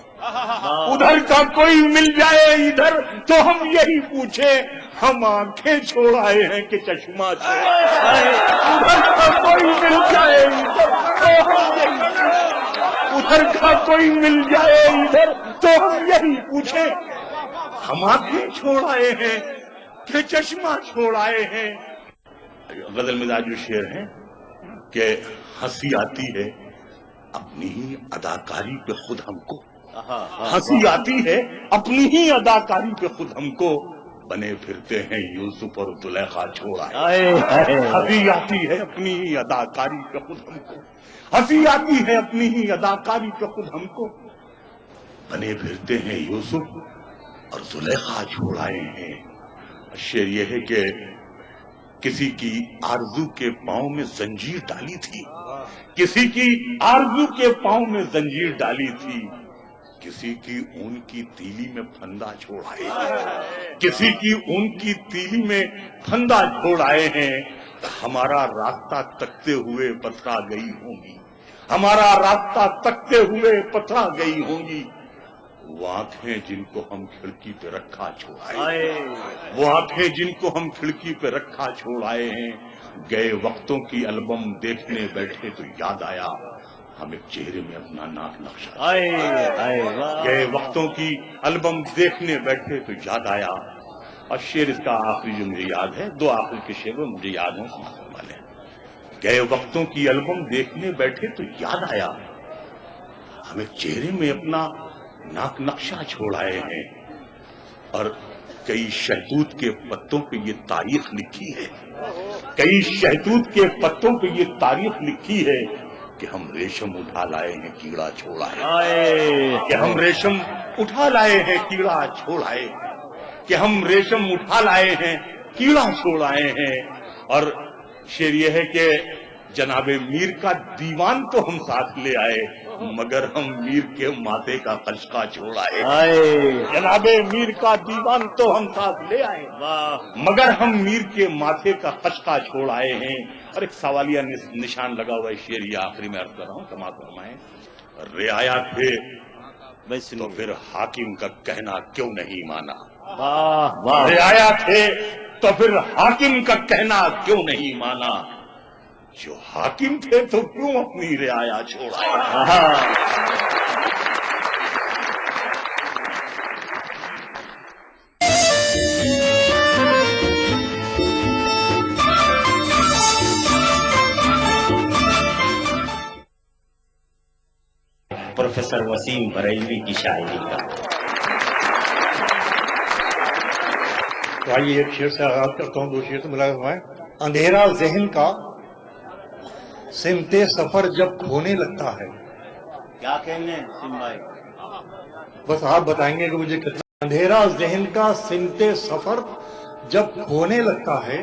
ادھر کا کوئی مل جائے ادھر تو ہم یہی پوچھیں, ہم آنکھیں چھوڑ آئے ہیں کہ چشمہ چھوڑ آئے. ادھر کا کوئی مل جائے ادھر تو ہم یہی پوچھیں, ادھر کا کوئی مل جائے ادھر تو ہم یہی پوچھیں, ہم آنکھیں چھوڑ آئے ہیں کہ چشمہ چھوڑ آئے ہیں. غزل مزاج جو شعر ہیں کہ ہنسی آتی ہے اپنی ہی اداکاری پہ خود ہم کو, ہنسی آتی ہے اپنی ہی اداکاری پہ خود ہم کو, بنے پھرتے ہیں یوسف اور زلیخا چھوڑ آئے. ہنسی آتی ہے اپنی ہی اداکاری پہ خود ہم کو, ہنسی آتی ہے اپنی ہی اداکاری پہ خود ہم کو, بنے پھرتے ہیں یوسف اور زلیخا چھوڑ آئے ہیں. شعر یہ ہے کہ کسی کی آرزو کے پاؤں میں زنجیر ڈالی تھی, کسی کی آرزو کے پاؤں میں زنجیر ڈالی تھی, کسی کی اون کی تیلی میں پھندا چھوڑ آئے ہیں, کسی کی اون کی تیلی میں پھندا چھوڑ آئے ہیں. ہمارا راستہ تکتے ہوئے پتھرا گئی ہوں گی, ہمارا راستہ تکتے ہوئے پتھرا گئی ہوں گی. وہ آنکھیں جن کو ہم کھڑکی پہ رکھا چھوڑ آئے, وہ آنکھیں جن کو ہم کھڑکی پہ رکھا چھوڑ آئے ہیں. گئے وقتوں کی البم دیکھنے بیٹھے تو یاد آیا ہم ایک چہرے میں اپنا ناک نقشہ, گئے وقتوں کی البم دیکھنے بیٹھے تو یاد آیا. اور شعر اس کا آخری جو مجھے یاد ہے, 2 آخری کے شعر مجھے یاد ہیں سنانے والے. گئے وقتوں کی البم دیکھنے بیٹھے تو یاد آیا ہم ایک چہرے میں اپنا ناک نقشہ چھوڑ آئے ہیں. اور کئی شہتوت کے پتوں پہ یہ تاریخ لکھی ہے, کئی شہتوت کے پتوں پہ یہ تاریخ لکھی ہے کہ ہم ریشم اٹھا لائے ہیں کیڑا چھوڑ آئے, کہ ہم ریشم اٹھا لائے ہیں کیڑا چھوڑ آئے, کہ ہم ریشم اٹھا لائے ہیں کیڑا چھوڑ آئے ہیں. اور شعر یہ ہے کہ جناب میر کا دیوان تو ہم ساتھ لے آئے مگر ہم میر کے ماتھے کا خشکا چھوڑ آئے. جناب میر کا دیوان تو ہم ساتھ لے آئے مگر ہم میر کے ماتھے کا خشکا چھوڑ آئے ہیں. اور ایک سوالیہ نشان لگا ہوا ہے شعر, یہ آخری میں عرض کر رہا ہوں, سماعت فرمائیں. رعایا تھے تو پھر حاکم کا کہنا کیوں نہیں مانا, رعایا تھے تو پھر حاکم کا کہنا کیوں نہیں مانا, جو حاکم تھے تو کیوں اپنی رعایا چھوڑا. پروفیسر وسیم بریلوی کی شاعری کا. تو آئیے ایک شعر سے آغاز کرتا ہوں, 2 شعر سے ملاقات ہوئے. اندھیرا ذہن کا سمتے سفر جب کھونے لگتا ہے. کیا کہنے سم بھائی, بس آپ بتائیں گے کہ مجھے کتنا. اندھیرا ذہن کا سمتے سفر جب کھونے لگتا ہے,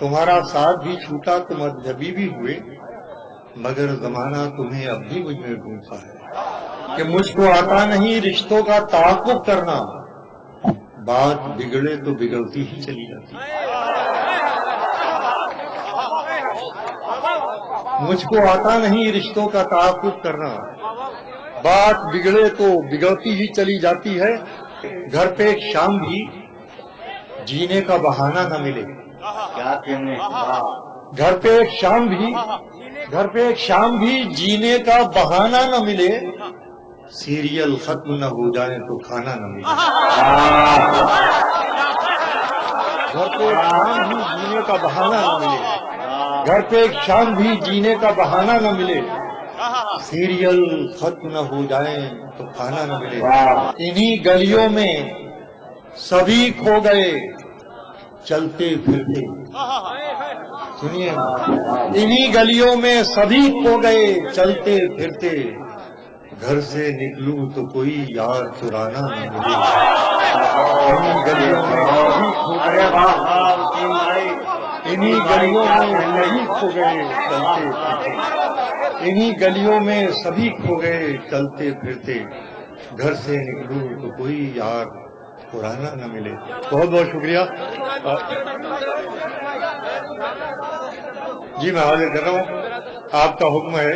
تمہارا ساتھ بھی چھوٹا، تم اجنبی بھی ہوئے، مگر زمانہ تمہیں اب بھی مجھ میں ڈھونڈتا ہے کہ مجھ کو آتا نہیں رشتوں کا تعاقب کرنا، بات بگڑے تو بگڑتی ہی چلی جاتی ہے۔ مجھ کو آتا نہیں رشتوں کا تعاقب کرنا، بات بگڑے تو بگڑتی ہی چلی جاتی ہے، گھر پہ ایک شام بھی جینے کا بہانہ نہ ملے، کیا کہنے، گھر پہ ایک شام بھی جینے کا بہانہ نہ ملے، سیریل ختم نہ ہو جائے تو کھانا نہ ملے۔ گھر پہ ایک شام بھی جینے کا بہانہ نہ ملے، گھر پہ ایک شام بھی جینے کا بہانہ نہ ملے، سیریل ختم نہ ہو جائے تو کھانا نہ ملے۔ انہی گلیوں میں سبھی کھو گئے چلتے پھرتے، سنیے، انہی گلیوں میں سبھی کھو گئے چلتے پھرتے، گھر سے نکلوں تو کوئی یار چرانا نہ ملے۔ انہی گلیوں میں سبھی کھو گئے، انہی گلیوں میں سبھی کھو گئے چلتے پھرتے، انہی گلیوں میں سبھی کھو گئے چلتے پھرتے، گھر سے نکلوں تو کوئی یار پرانا نہ ملے۔ بہت بہت شکریہ جی، میں حاضر کر رہا ہوں، آپ کا حکم ہے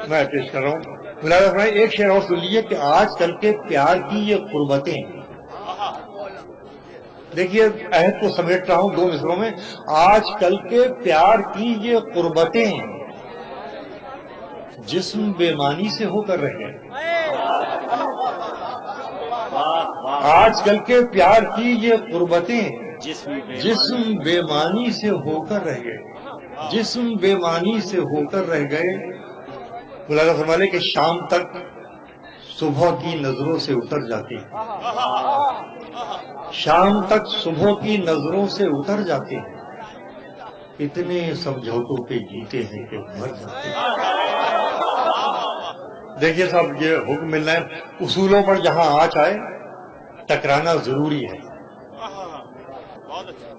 میں پیش کر رہا ہوں۔ ملاحظہ فرمائیں، ایک شعر اور سن لیجیے کہ آج کل کے پیار کی یہ قربتیں، دیکھیے عہد کو سمیٹ رہا ہوں 2 مصروں میں، آج کل کے پیار کی یہ قربتیں جسم بے معنی سے ہو کر رہ گئے۔ آج کل کے پیار کی یہ قربتیں جسم بے معنی سے ہو کر رہ گئے، جسم بے معنی سے ہو کر رہ گئے۔ ملاحظہ فرمائے کہ شام تک صبح کی نظروں سے اتر جاتے ہیں، شام تک صبح کی نظروں سے اتر جاتے ہیں، اتنے سمجھوتوں پہ جیتے ہیں کہ مر جاتے ہیں۔ دیکھیے صاحب، یہ حکم ملنا ہے، اصولوں پر جہاں آنچ آئے ٹکرانا ضروری ہے،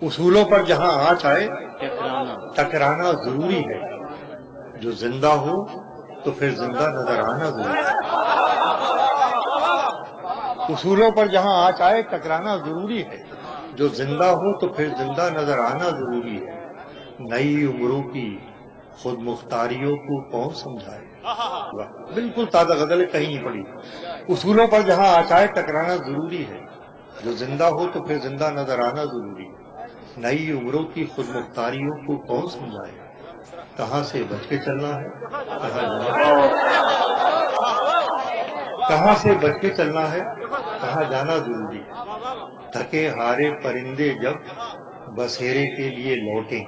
اصولوں پر جہاں آنچ آئے ٹکرانا ضروری ہے، جو زندہ ہو تو پھر زندہ نظر آنا ضروری ہے۔ اصولوں پر جہاں آنچ آئے ٹکرانا ضروری ہے، جو زندہ ہو تو پھر زندہ نظر آنا ضروری ہے، نئی عمروں کی خود مختاریوں کو کون سمجھائے۔ بالکل تازہ غزل ہے، کہیں نہیں پڑی۔ اصولوں پر جہاں آنچ آئے ٹکرانا ضروری ہے، جو زندہ ہو تو پھر زندہ نظر آنا ضروری ہے، نئی عمروں کی خود مختاریوں کو کون سمجھائے، کہاں سے بچ کے چلنا ہے، کہاں سے بچ کے چلنا ہے، کہاں جانا ضروری ہے، تھکے ہارے پرندے جب بسیرے کے لیے لوٹیں،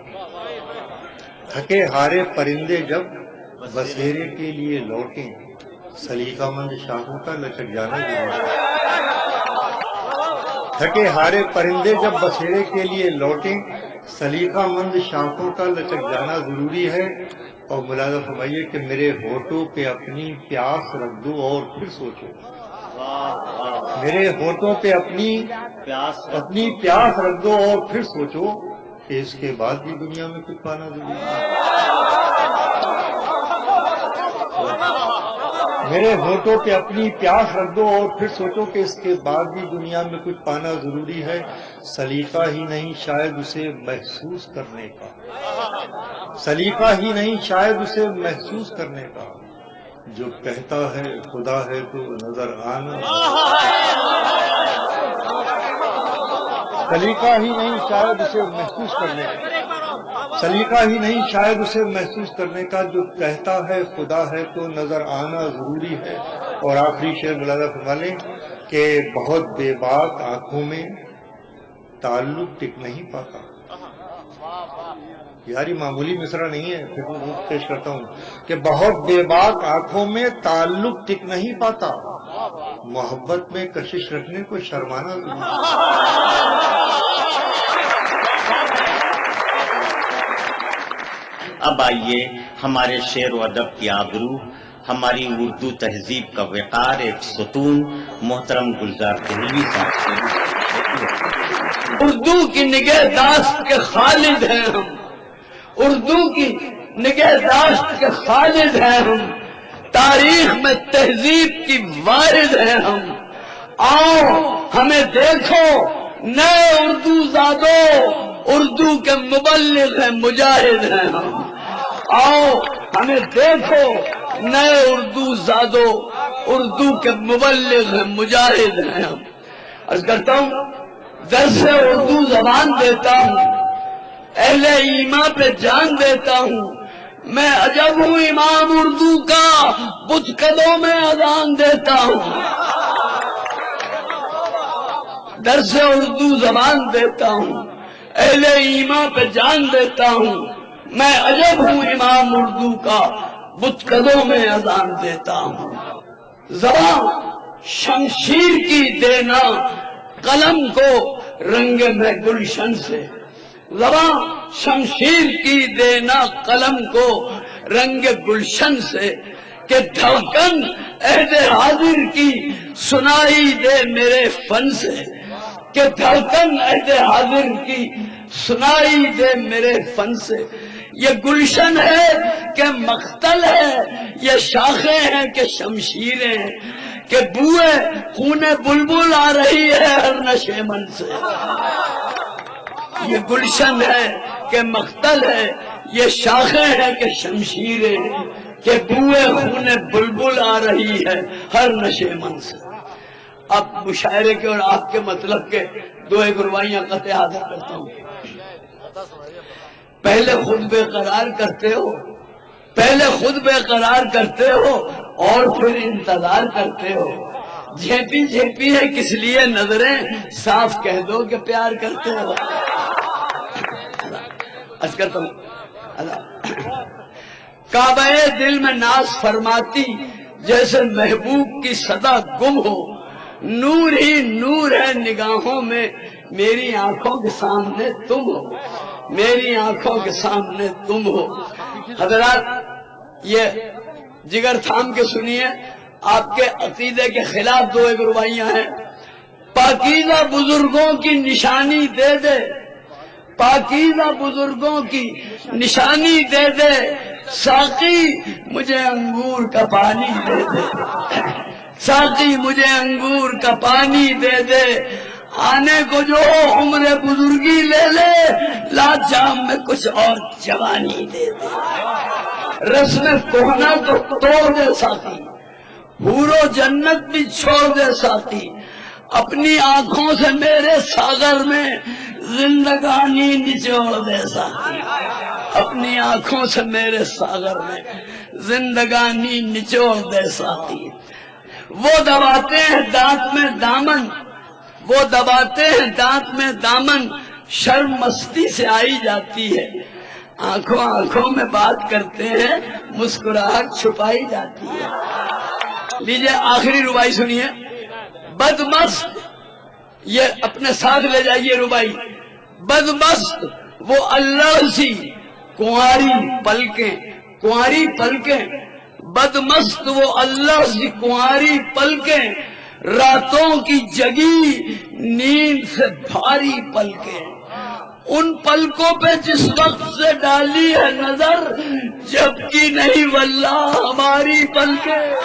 تھکے ہارے پرندے جب بسیرے کے لیے لوٹیں، سلیقہ مند شاخوں کا لچک جانا ضروری ہے۔ تھکے ہارے پرندے جب بسیرے کے لیے لوٹیں، سلیقہ مند شاخوں کا لچک جانا ضروری ہے۔ اور ملاحظہ فرمائیے کہ میرے ہونٹوں پہ اپنی پیاس رکھ دو اور پھر سوچو، میرے ہونٹوں پہ اپنی پیاس رکھ دو اور پھر سوچو کہ اس کے بعد بھی دنیا میں کچھ پانا ضروری ہے۔ میرے ہونٹوں پہ اپنی پیاس رکھ دو اور پھر سوچو کہ اس کے بعد بھی دنیا میں کچھ پانا ضروری ہے، سلیقہ ہی نہیں شاید اسے محسوس کرنے کا، سلیقہ ہی نہیں شاید اسے محسوس کرنے کا، جو کہتا ہے خدا ہے تو نظر آنا، سلیقہ ہی نہیں شاید اسے محسوس کرنے کا، سلیقہ ہی نہیں شاید اسے محسوس کرنے کا، جو کہتا ہے خدا ہے تو نظر آنا ضروری ہے۔ اور آخری شعر ملاحظہ فرما لیں کہ بہت بے باک آنکھوں میں تعلق ٹک نہیں پاتا، یاری معمولی مصرع نہیں ہے، پھر میں پیش کرتا ہوں کہ بہت بے باک آنکھوں میں تعلق ٹک نہیں پاتا، محبت میں کشش رکھنے کو شرمانا ضروری ہے۔ اب آئیے ہمارے شعر و ادب کی آبرو، ہماری اردو تہذیب کا وقار، ایک ستون محترم گلزار دہلوی صاحب سے اردو کی نگہداشت کے خالد ہیں ہم، اردو کی نگہداشت کے خالد ہیں ہم، تاریخ میں تہذیب کی وارث ہیں ہم۔ آؤ ہمیں دیکھو نئے اردو زادو، اردو کے مبلغ ہیں، مجاہد ہیں ہم۔ آؤ ہمیں دیکھو نئے اردو زادو، اردو کے مبلغ ہیں، مجاہد ہیں ہم۔ عرض کرتا ہوں درس اردو زبان دیتا ہوں، اہل ایمان پہ جان دیتا ہوں، میں عجب ہوں امام اردو کا، بت قدوں میں اذان دیتا ہوں۔ درس اردو زبان دیتا ہوں، اہل ایمان پہ جان دیتا ہوں، میں عجب ہوں امام اردو کا، بت قدوں میں اذان دیتا ہوں۔ زبان شمشیر کی دینا قلم کو رنگ میں گلشن سے، زبان شمشیر کی دینا قلم کو رنگ گلشن سے، کہ دھڑکن عہد حاضر کی سنائی دے میرے فن سے، کہ دھڑکن عہد حاضر کی سنائی دے میرے فن سے۔ یہ گلشن ہے کہ مقتل ہے، یہ شاخیں ہیں کہ شمشیریں ہیں، کہ بوئے خون بلبل آ رہی ہے ہر نشے من سے۔ یہ گلشن ہے کہ مقتل ہے، یہ شاخیں ہیں کہ شمشیریں، کہ بوئے خون بلبل آ رہی ہے ہر نشے من سے۔ اب مشاعرے کے اور آپ کے مطلب کے دو ایک روایاں قطع حاضر کرتا ہوں۔ پہلے خود بے قرار کرتے ہو، پہلے خود بے قرار کرتے ہو اور پھر انتظار کرتے ہو، جھیپی جھیپی ہے کس لیے نظریں، صاف کہہ دو کہ پیار کرتے ہو۔ عرض کرتا ہوں کعبہ دل میں ناز فرماتی جیسے محبوب کی صدا گم ہو، نور ہی نور ہے نگاہوں میں، میری آنکھوں کے سامنے تم ہو، میری آنکھوں کے سامنے تم ہو۔ حضرات یہ جگر تھام کے سنیے، آپ کے عقیدے کے خلاف دو ایک روایاں ہیں۔ پاکیزہ بزرگوں کی نشانی دے دے، پاکیزہ بزرگوں کی نشانی دے دے، ساقی مجھے انگور کا پانی دے دے، ساقی مجھے انگور کا پانی دے دے، آنے کو جو عمر بزرگی لے لے، لات جام میں کچھ اور جوانی دے دے، رسم کوہنا تو توڑ دے ساقی، حور و جنت بھی چھوڑ دے ساقی، اپنی آنکھوں سے میرے ساغر میں زندگانی نچوڑ دے ساقی، اپنی آنکھوں سے میرے ساغر میں زندگانی نچوڑ دے ساقی۔ وہ دباتے ہیں دانت میں دامن، وہ دباتے ہیں دانت میں دامن، شرم مستی سے آئی جاتی ہے، آنکھوں آنکھوں میں بات کرتے ہیں، مسکراہٹ چھپائی جاتی ہے۔ لیجئے آخری ربائی سنیے، بدمست، یہ اپنے ساتھ لے جائیے ربائی۔ بدمست وہ اللہ سی کنواری پلکیں، کنواری پلکیں، بدمست وہ اللہ سی کنواری پلکیں، راتوں کی جگی نیند سے بھاری پلکیں، ان پلکوں پہ جس وقت سے ڈالی ہے نظر، جب کی نہیں واللہ ہماری پلکیں۔